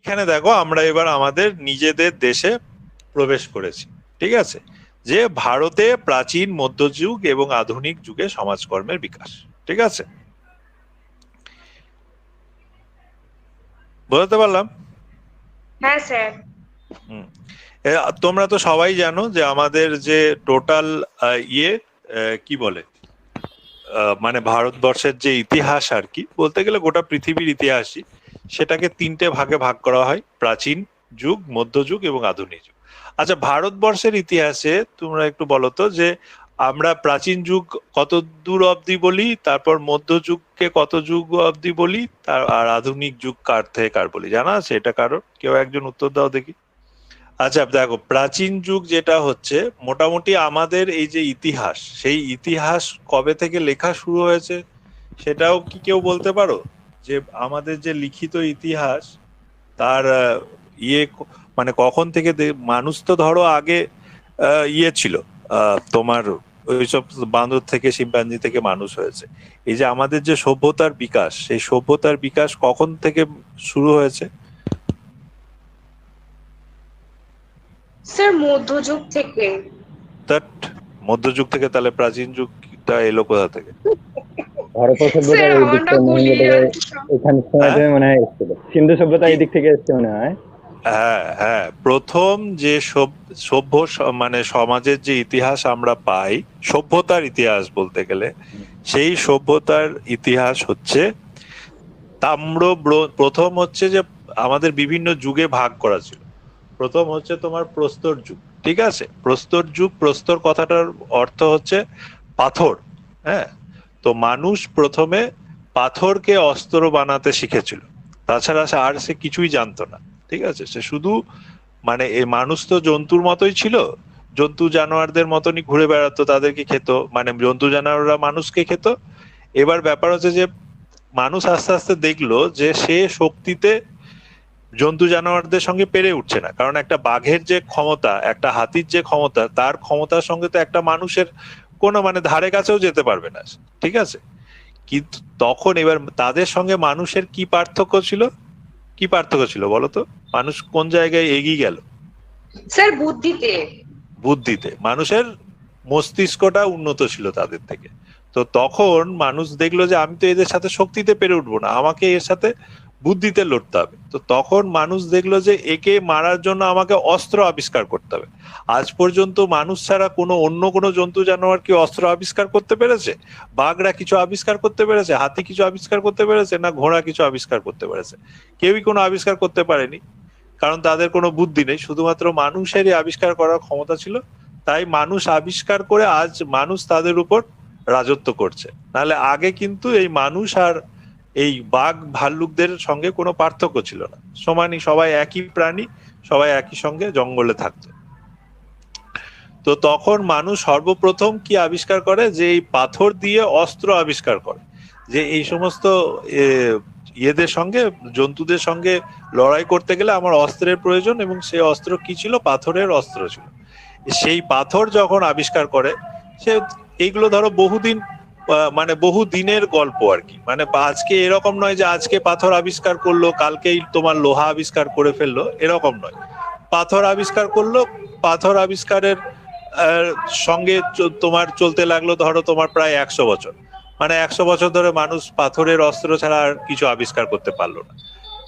এখানে দেখো আমরা এবার আমাদের নিজেদের দেশে প্রবেশ করেছি, ঠিক আছে, যে ভারতে প্রাচীন মধ্যযুগ এবং আধুনিক যুগে সমাজকর্মের বিকাশ, ঠিক আছে, বুঝতে পারলাম? হ্যাঁ স্যার। হুম। তোমরা তো সবাই জানো যে আমাদের যে টোটাল ইয়ে কি বলে মানে ভারতবর্ষের যে ইতিহাস আর কি বলতে গেলে গোটা পৃথিবীর ইতিহাসই, সেটাকে তিনটে ভাগে ভাগ করা হয়: প্রাচীন যুগ, মধ্যযুগ এবং আধুনিক যুগ। আচ্ছা, ভারতবর্ষের ইতিহাসে তোমরা একটু বলো তো যে আমরা প্রাচীন যুগ কত দূর অবধি বলি, তারপর মধ্যযুগকে কত যুগ অবধি বলি, আর আধুনিক যুগ কার থেকে কার বলি, জানা আছে এটা কারো? কেউ একজন উত্তর দাও দেখি। আচ্ছা দেখো, প্রাচীন যুগ যেটা হচ্ছে মোটামুটি আমাদের এই যে ইতিহাস, সেই ইতিহাস কবে থেকে লেখা শুরু হয়েছে সেটাও কি কেউ বলতে পারো? যে আমাদের যে লিখিত ইতিহাস তার মানে কখন থেকে মানুষ তো ধরো আগে ইয়ে ছিল, তোমার ওইসব বাঁদর থেকে শিম্পাঞ্জি থেকে মানুষ হয়েছে। এই যে আমাদের যে সভ্যতার বিকাশ, সেই সভ্যতার বিকাশ কখন থেকে শুরু হয়েছে? স্যার মধ্যযুগ থেকে। দ্যাট মধ্যযুগ থেকে? তাহলে প্রাচীন যুগটা এলো কোথা থেকে? হরপ্পা সভ্যতার এই দিকটা এখানে সময়তে মনে হয় এসেছিল, সিন্ধু সভ্যতা এই দিক থেকে এসছে মনে হয়। হ্যাঁ হ্যাঁ, প্রথম যে সভ্য মানে সমাজের যে ইতিহাস আমরা পাই, সভ্যতার ইতিহাস বলতে গেলে, সেই সভ্যতার ইতিহাস হচ্ছে তাম্র। প্রথম হচ্ছে যে আমাদের বিভিন্ন যুগে ভাগ করা ছিল। প্রথম হচ্ছে তোমার প্রস্তর যুগ, ঠিক আছে? প্রস্তর যুগ, প্রস্তর কথাটার অর্থ হচ্ছে পাথর। হ্যাঁ, তো মানুষ প্রথমে পাথরকে অস্ত্র বানাতে শিখেছিল, তাছাড়া আর সে কিছুই জানতো না, ঠিক আছে? সে শুধু মানে এই মানুষ তো জন্তুর মতোই ছিল, জন্তু জানোয়ারদের মতনই ঘুরে বেড়াতো, তাদেরকে খেত, মানে জন্তু জানোয়াররা মানুষকে খেত। এবার ব্যাপার হচ্ছে যে মানুষ আস্তে আস্তে দেখলো যে সে শক্তিতে জন্তু জানোয়ারদের সঙ্গে পেরে উঠছে না, কারণ একটা বাঘের যে ক্ষমতা, একটা হাতির যে ক্ষমতা, তার ক্ষমতার সঙ্গে তো একটা মানুষের কোনো মানে ধারে কাছেও যেতে পারবে না, ঠিক আছে? কিন্তু তখন এবার তাদের সঙ্গে মানুষের কি পার্থক্য ছিল? কি পার্থক্য ছিল বলো তো? মানুষ কোন জায়গায় এগিয়ে গেল? স্যার বুদ্ধিতে। বুদ্ধিতে। মানুষের মস্তিষ্কটা উন্নত ছিল তাদের থেকে। তো তখন মানুষ দেখলো যে আমি তো এদের সাথে শক্তিতে পেরে উঠবো না, আমাকে এর সাথে বুদ্ধিতে লড়তে হবে। তো তখন মানুষ দেখলো যে একে মারার জন্য আমাকে অস্ত্র আবিষ্কার করতে হবে। আজ পর্যন্ত মানুষ ছাড়া অন্য কোনো জন্তু জানোয়ার কি অস্ত্র আবিষ্কার করতে পেরেছে? বাঘরা কিছু আবিষ্কার করতে পেরেছে? হাতি কিছু আবিষ্কার করতে পেরেছে? না ঘোড়া কিছু আবিষ্কার করতে পেরেছে? কেউই কোনো আবিষ্কার করতে পারেনি, কারণ তাদের কোনো বুদ্ধি নেই। শুধুমাত্র মানুষেরই আবিষ্কার করার ক্ষমতা ছিল, তাই মানুষ আবিষ্কার করে আজ মানুষ তাদের উপর রাজত্ব করছে। নাহলে আগে কিন্তু এই মানুষ আর এই বাঘ ভাল্লুকদের সঙ্গে কোনো পার্থক্য ছিল না, সমানই, সবাই একই প্রাণী, সবাই একই সঙ্গে জঙ্গলে থাকতো। তো তখন মানুষ সর্বপ্রথম কি আবিষ্কার করে? যে এই পাথর দিয়ে অস্ত্র আবিষ্কার করে, যে এই সমস্ত ইয়েদের সঙ্গে, জন্তুদের সঙ্গে লড়াই করতে গেলে আমার অস্ত্রের প্রয়োজন, এবং সেই অস্ত্র কি ছিল? পাথরের অস্ত্র ছিল। সেই পাথর যখন আবিষ্কার করে, সে এইগুলো ধরো বহুদিন মানে বহু দিনের গল্প আর কি। মানে আজকে এরকম নয় যে আজকে পাথর আবিষ্কার করলো কালকেই তোমার লোহা আবিষ্কার করে ফেললো, এরকম নয়। পাথর আবিষ্কার করলো, পাথর আবিষ্কারের সঙ্গে তোমার চলতে লাগলো ধরো তোমার প্রায় 100 বছর। মানে 100 বছর ধরে মানুষ পাথরের অস্ত্র ছাড়া আর কিছু আবিষ্কার করতে পারলো না।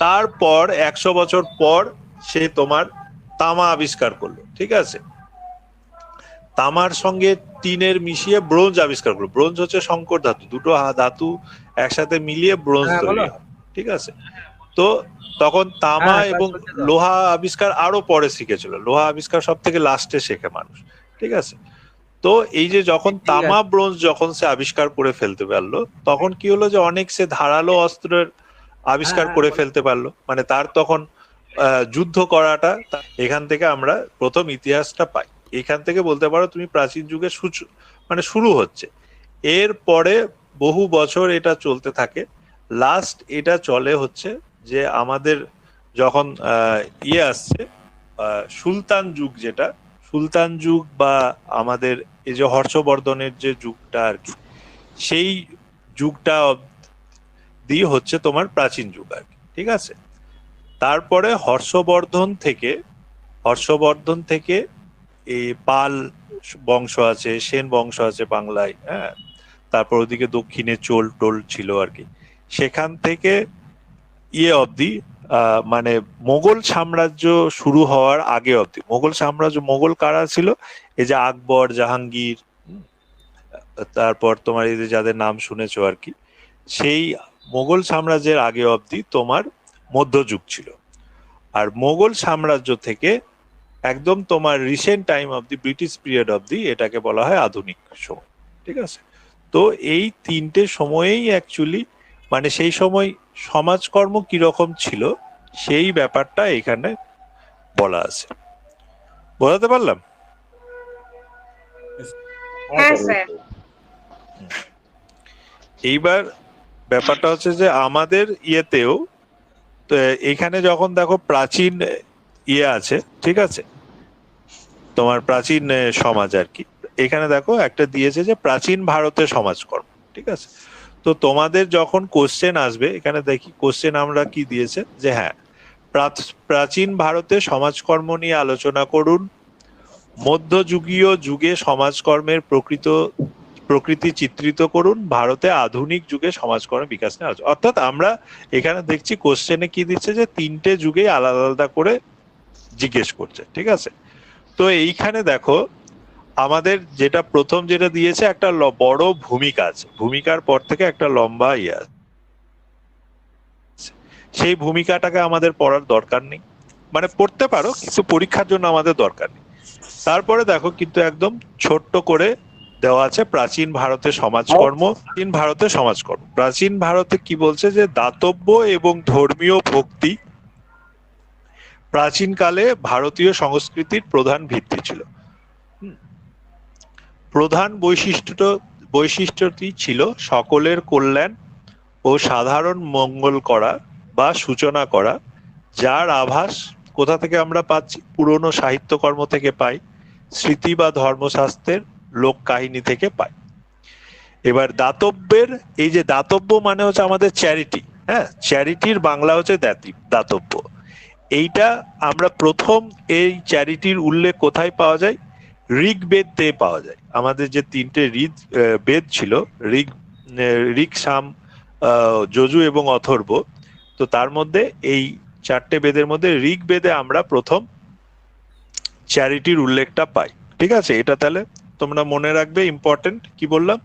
তারপর 100 বছর পর সে তোমার তামা আবিষ্কার করলো, ঠিক আছে? তামার সঙ্গে টিনের মিশিয়ে ব্রোঞ্জ আবিষ্কার করলো। ব্রোঞ্জ হচ্ছে সংকর ধাতু, দুটো ধাতু একসাথে মিলিয়ে ব্রোঞ্জ তৈরি হয়, ঠিক আছে? তো তখন তামা এবং লোহা আবিষ্কার আরো পরে শিখেছিল, লোহা আবিষ্কার সব থেকে লাস্টে শেখে মানুষ, ঠিক আছে? তো এই যে যখন তামা ব্রোঞ্জ যখন সে আবিষ্কার করে ফেলতে পারলো, তখন কি হলো যে অনেক সে ধারালো অস্ত্রের আবিষ্কার করে ফেলতে পারলো। মানে তার তখন যুদ্ধ করাটা, এখান থেকে আমরা প্রথম ইতিহাসটা পাই। এখান থেকে বলতে পারো তুমি প্রাচীন যুগের মানে শুরু হচ্ছে। এর পরে বহু বছর এটা চলতে থাকে। লাস্ট এটা চলে হচ্ছে যে আমাদের যখন ইয়ে আসছে সুলতান যুগ, যেটা সুলতান যুগ বা আমাদের এই যে হর্ষবর্ধনের যে যুগটা আর কি, সেই যুগটা দিয়ে হচ্ছে তোমার প্রাচীন যুগ আর কি, ঠিক আছে? তারপরে হর্ষবর্ধন থেকে এই পাল বংশ আছে, সেন বংশ আছে বাংলায়, হ্যাঁ, তারপর ওদিকে দক্ষিণে চোল টোল ছিল আর কি। সেখান থেকে অবধি মানে মোগল সাম্রাজ্য শুরু হওয়ার আগে অবধি মোগল কারা ছিল? এই যে আকবর, জাহাঙ্গীর, তারপর তোমার এই যে যাদের নাম শুনেছো আর কি, সেই মোগল সাম্রাজ্যের আগে অবধি তোমার মধ্যযুগ ছিল। আর মোগল সাম্রাজ্য থেকে একদম তোমার রিসেন্ট টাইম অবধি, ব্রিটিশ পিরিয়ড অবধি, এটাকে বলা হয় আধুনিক সময়। ঠিক আছে? তো এই তিনটে সময়েই অ্যাকচুয়ালি মানে সেই সময় সমাজকর্ম কিরকম ছিল সেই ব্যাপারটা এখানে বলা আছে। বোঝাতে পারলাম? হ্যাঁ স্যার। এইবার ব্যাপারটা হচ্ছে যে আমাদের ইয়েতেও তো এখানে যখন দেখো প্রাচীন আছে, ঠিক আছে, তোমার প্রাচীন সমাজ আর কি, এখানে দেখো একটা দিয়েছে যে প্রাচীন ভারতের সমাজকর্ম। ঠিক আছে? তো তোমাদের যখন কোশ্চেন আসবে, এখানে দেখি কোশ্চেন আমরা কি দিয়েছে যে হ্যাঁ, প্রাচীন ভারতের সমাজকর্ম নিয়ে আলোচনা করুন, মধ্যযুগীয় যুগে সমাজকর্মের প্রকৃতি চিত্রিত করুন, ভারতে আধুনিক যুগে সমাজকর্মের বিকাশ নিয়ে আলোচনা। অর্থাৎ আমরা এখানে দেখছি কোশ্চেনে কি দিচ্ছে যে তিনটে যুগেই আলাদা আলাদা করে জিজ্ঞেস করছে। ঠিক আছে? তো এইখানে দেখো আমাদের যেটা প্রথম যেটা দিয়েছে একটা বড় ভূমিকা আছে, ভূমিকার পর থেকে একটা লম্বা আছে, সেই ভূমিকাটাকে আমাদের পড়ার দরকার নেই, মানে পড়তে পারো কিন্তু পরীক্ষার জন্য আমাদের দরকার নেই। তারপরে দেখো কিন্তু একদম ছোট্ট করে দেওয়া আছে প্রাচীন ভারতের সমাজকর্ম। প্রাচীন ভারতে কি বলছে যে দাতব্য এবং ধর্মীয় ভক্তি প্রাচীনকালে ভারতীয় সংস্কৃতির প্রধান ভিত্তি ছিল। প্রধান বৈশিষ্ট্যটি ছিল সকলের কল্যাণ ও সাধারণ মঙ্গল করা বা সূচনা করা, যার আভাস কোথা থেকে আমরা পাচ্ছি? পুরনো সাহিত্যকর্ম থেকে পাই, স্মৃতি বা ধর্মশাস্ত্রের লোক কাহিনী থেকে পাই। এবার দাতব্যের, এই যে দাতব্য মানে হচ্ছে আমাদের চ্যারিটি, হ্যাঁ, চ্যারিটির বাংলা হচ্ছে দাতব্য। এইটা আমরা প্রথম এই চ্যারিটির উল্লেখ কোথায় পাওয়া যায়? ঋগ্বেদ দিয়ে পাওয়া যায়। আমাদের যে তিনটে বেদ ছিল, ঋগ, সাম, যজু এবং অথর্ব, তো তার মধ্যে এই চারটে বেদের মধ্যে ঋগ্বেদে আমরা প্রথম চ্যারিটির উল্লেখটা পাই। ঠিক আছে? এটা তাহলে তোমরা মনে রাখবে, ইম্পর্টেন্ট। কি বললাম?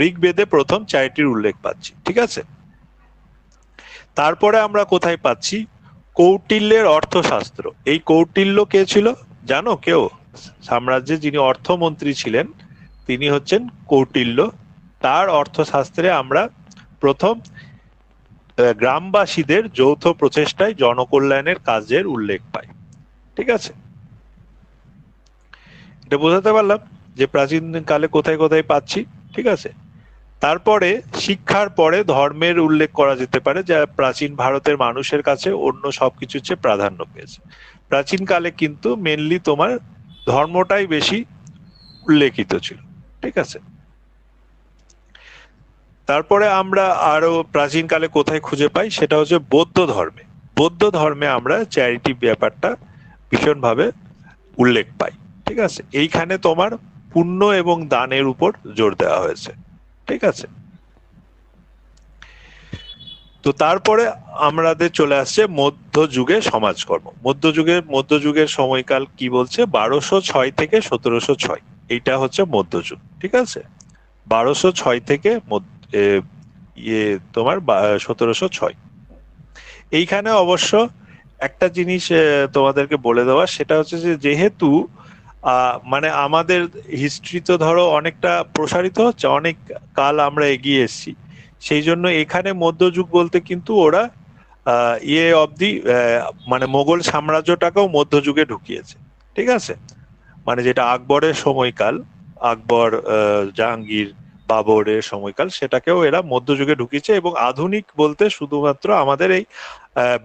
ঋগ্বেদে প্রথম চ্যারিটির উল্লেখ পাচ্ছি। ঠিক আছে? তারপরে আমরা কোথায় পাচ্ছি? কৌটিল্যের অর্থশাস্ত্র। এই কৌটিল্য কে ছিল জানো কেউ? সাম্রাজ্যে যিনি অর্থমন্ত্রী ছিলেন তিনি হচ্ছেন কৌটিল্য। তার অর্থশাস্ত্রে আমরা প্রথম গ্রামবাসীদের যৌথ প্রচেষ্টায় জনকল্যাণের কাজের উল্লেখ পাই। ঠিক আছে? এটা বোঝাতে পারলাম যে প্রাচীন কালে কোথায় কোথায় পাচ্ছি। ঠিক আছে? তারপরে শিক্ষার পরে ধর্মের উল্লেখ করা যেতে পারে, যা প্রাচীন ভারতের মানুষের কাছে অন্য সবকিছুর চেয়ে প্রাধান্য পেয়েছে। প্রাচীন কালে কিন্তু মেনলি তোমার ধর্মটাই বেশি উল্লেখিত ছিল। ঠিক আছে? তারপরে আমরা আরো প্রাচীন কালে কোথায় খুঁজে পাই সেটা হচ্ছে বৌদ্ধ ধর্মে। বৌদ্ধ ধর্মে আমরা চ্যারিটি ব্যাপারটা ভীষণভাবে উল্লেখ পাই। ঠিক আছে? এইখানে তোমার পুণ্য এবং দানের উপর জোর দেওয়া হয়েছে। ঠিক আছে? তো তারপরে আমাদের চলে আসছে মধ্যযুগের সমাজকর্ম। মধ্যযুগের সময়কাল কি বলছে? 1206 থেকে 1706, এইটা হচ্ছে মধ্যযুগ। ঠিক আছে? 1206 থেকে তোমার 1706। এইখানে অবশ্য একটা জিনিস তোমাদেরকে বলে দেওয়া, সেটা হচ্ছে যে যেহেতু মানে আমাদের হিস্ট্রি তো ধরো অনেকটা প্রসারিত হচ্ছে, অনেক কাল আমরা এগিয়ে এসেছি, সেই জন্য এখানে মধ্যযুগ বলতে কিন্তু ওরা অবধি মানে মোগল সাম্রাজ্যটাকেও মধ্যযুগে ঢুকিয়েছে। ঠিক আছে? মানে যেটা আকবরের সময়কাল, আকবর, জাহাঙ্গীর, বাবরের সময়কাল, সেটাকেও এরা মধ্যযুগে ঢুকিয়েছে। এবং আধুনিক বলতে শুধুমাত্র আমাদের এই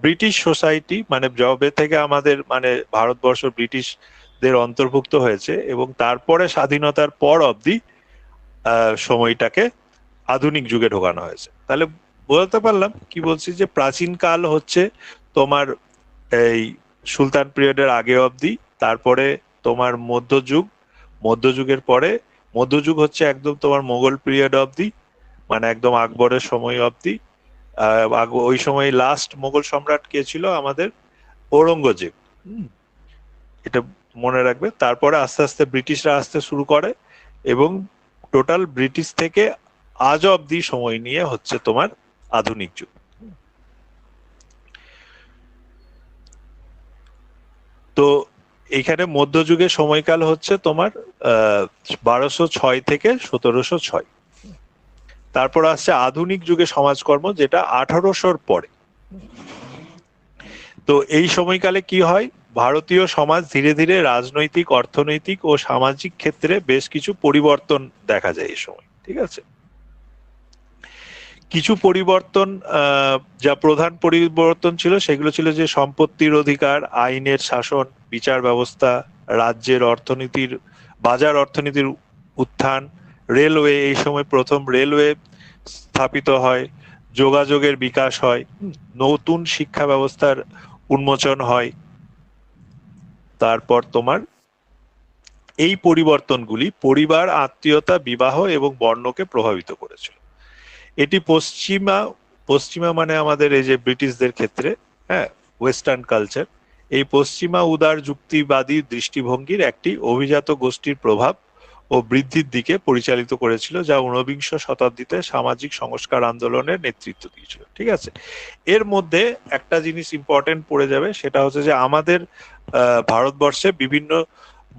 ব্রিটিশ সোসাইটি, মানে যবে থেকে আমাদের মানে ভারতবর্ষ ব্রিটিশদের অন্তর্ভুক্ত হয়েছে এবং তারপরে স্বাধীনতার পর অবধি সময়টাকে আধুনিক যুগে ঢোকানো হয়েছে। তাহলে বলতে পারলাম কি বলছি, যে প্রাচীন কাল হচ্ছে তোমার এই সুলতান পিরিয়ডের আগে অবধি, তারপরে তোমার মধ্যযুগ, মধ্যযুগের পরে, মধ্যযুগ হচ্ছে একদম তোমার মোগল পিরিয়ড অবধি, মানে একদম আকবরের সময় অবধি। ওই সময় লাস্ট মোগল সম্রাট কে ছিল? আমাদের ঔরঙ্গজেব। এটা মনে রাখবে। তারপরে আস্তে আস্তে ব্রিটিশরা আসতে শুরু করে, এবং টোটাল ব্রিটিশ থেকে আজ অবধি সময় নিয়ে হচ্ছে তোমার আধুনিক যুগ। তো এইখানে মধ্যযুগের সময়কাল হচ্ছে তোমার 1206 থেকে 1706। তারপর আসছে আধুনিক যুগে সমাজকর্ম, যেটা 1800-র পরে। তো এই সময়কালে কি হয়? ভারতীয় সমাজ ধীরে ধীরে রাজনৈতিক, অর্থনৈতিক ও সামাজিক ক্ষেত্রে বেশ কিছু পরিবর্তন দেখা যায় এই সময়। ঠিক আছে, কিছু পরিবর্তন, যা প্রধান পরিবর্তন ছিল সেগুলো ছিল যে সম্পত্তির অধিকার, আইনের শাসন, বিচার ব্যবস্থা, রাজ্যের অর্থনীতির, বাজার অর্থনীতির উত্থান, রেলওয়ে, এই সময় প্রথম রেলওয়ে স্থাপিত হয়, যোগাযোগের বিকাশ হয়, নতুন শিক্ষা ব্যবস্থার উন্মোচন হয়। তারপর তোমার এই পরিবর্তনগুলি পরিবার, আত্মীয়তা, বিবাহ এবং বর্ণকে প্রভাবিত করেছিল। এটি পশ্চিমা মানে আমাদের এই যে ব্রিটিশদের ক্ষেত্রে, হ্যাঁ, ওয়েস্টার্ন কালচার, এই পশ্চিমা উদার যুক্তিবাদী দৃষ্টিভঙ্গির একটি অভিজাত গোষ্ঠীর প্রভাব ও বৃদ্ধির দিকে পরিচালিত করেছিল, যা ঊনবিংশ শতাব্দীতে সামাজিক সংস্কার আন্দোলনের নেতৃত্ব দিয়েছিল। ঠিক আছে, এর মধ্যে একটা জিনিস ইম্পর্টেন্ট পড়ে যাবে, সেটা হচ্ছে যে আমাদের ভারতবর্ষে বিভিন্ন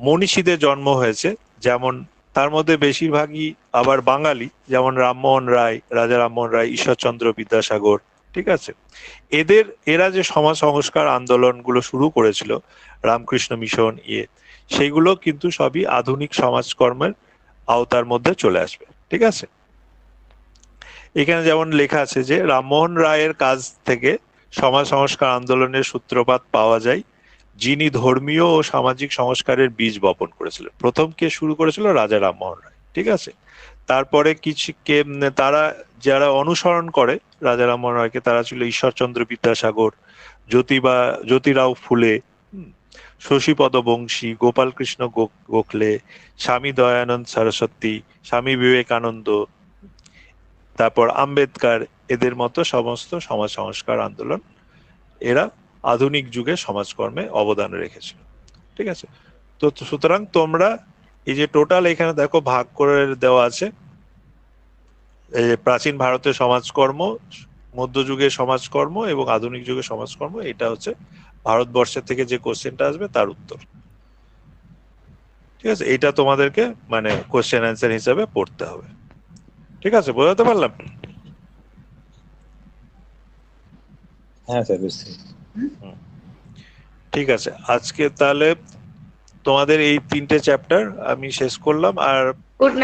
মনীষীদের জন্ম হয়েছে, যেমন তার মধ্যে বেশিরভাগই আবার বাঙালি, যেমন রামমোহন রায়, রাজা রামমোহন রায়, ঈশ্বরচন্দ্র বিদ্যাসাগর। ঠিক আছে, এরা যে সমাজ সংস্কার আন্দোলনগুলো শুরু করেছিল, রামকৃষ্ণ মিশন, সেইগুলো কিন্তু সবই আধুনিক সমাজকর্মের আওতার মধ্যে চলে আসবে। ঠিক আছে, এখানে যেমন লেখা আছে যে রামমোহন রায়ের কাছ থেকে সমাজ সংস্কার আন্দোলনের সূত্রপাত পাওয়া যায়, যিনি ধর্মীয় ও সামাজিক সংস্কারের বীজ বপন করেছিলেন। প্রথম কে শুরু করেছিল? রাজা রামমোহন রায়। ঠিক আছে, তারপরে তারা যারা অনুসরণ করে রাজা রামমোহন রায়কে, তারা ছিল ঈশ্বরচন্দ্র বিদ্যাসাগর, জ্যোতিরাও ফুলে, শশীপদ বংশী, গোপালকৃষ্ণ গোখলে, স্বামী দয়ানন্দ সরস্বতী, স্বামী বিবেকানন্দ, তারপর আম্বেদকর, এদের মতো সমস্ত সমাজ সংস্কার আন্দোলন, এরা আধুনিক যুগে সমাজকর্মে অবদান রেখেছিল। ঠিক আছে, তো সুতরাং তোমরা এই যে টোটাল এখানে দেখো ভাগ করে দেওয়া আছে, এই যে প্রাচীন ভারতের সমাজকর্ম, মধ্যযুগের সমাজকর্ম এবং আধুনিক যুগের সমাজকর্ম, এটা হচ্ছে ভারতবর্ষের থেকে যে কোশ্চেনটা আসবে তার উত্তর। ঠিক আছে, এটা তোমাদেরকে মানে কোশ্চেন অ্যান্সার হিসাবে পড়তে হবে। ঠিক আছে, বোঝাতে পারলাম? হ্যাঁ স্যার, বুঝছি। ঠিক আছে, আজকে তাহলে তোমাদের এই 3টে চ্যাপ্টার আমি শেষ করলাম। আর গুড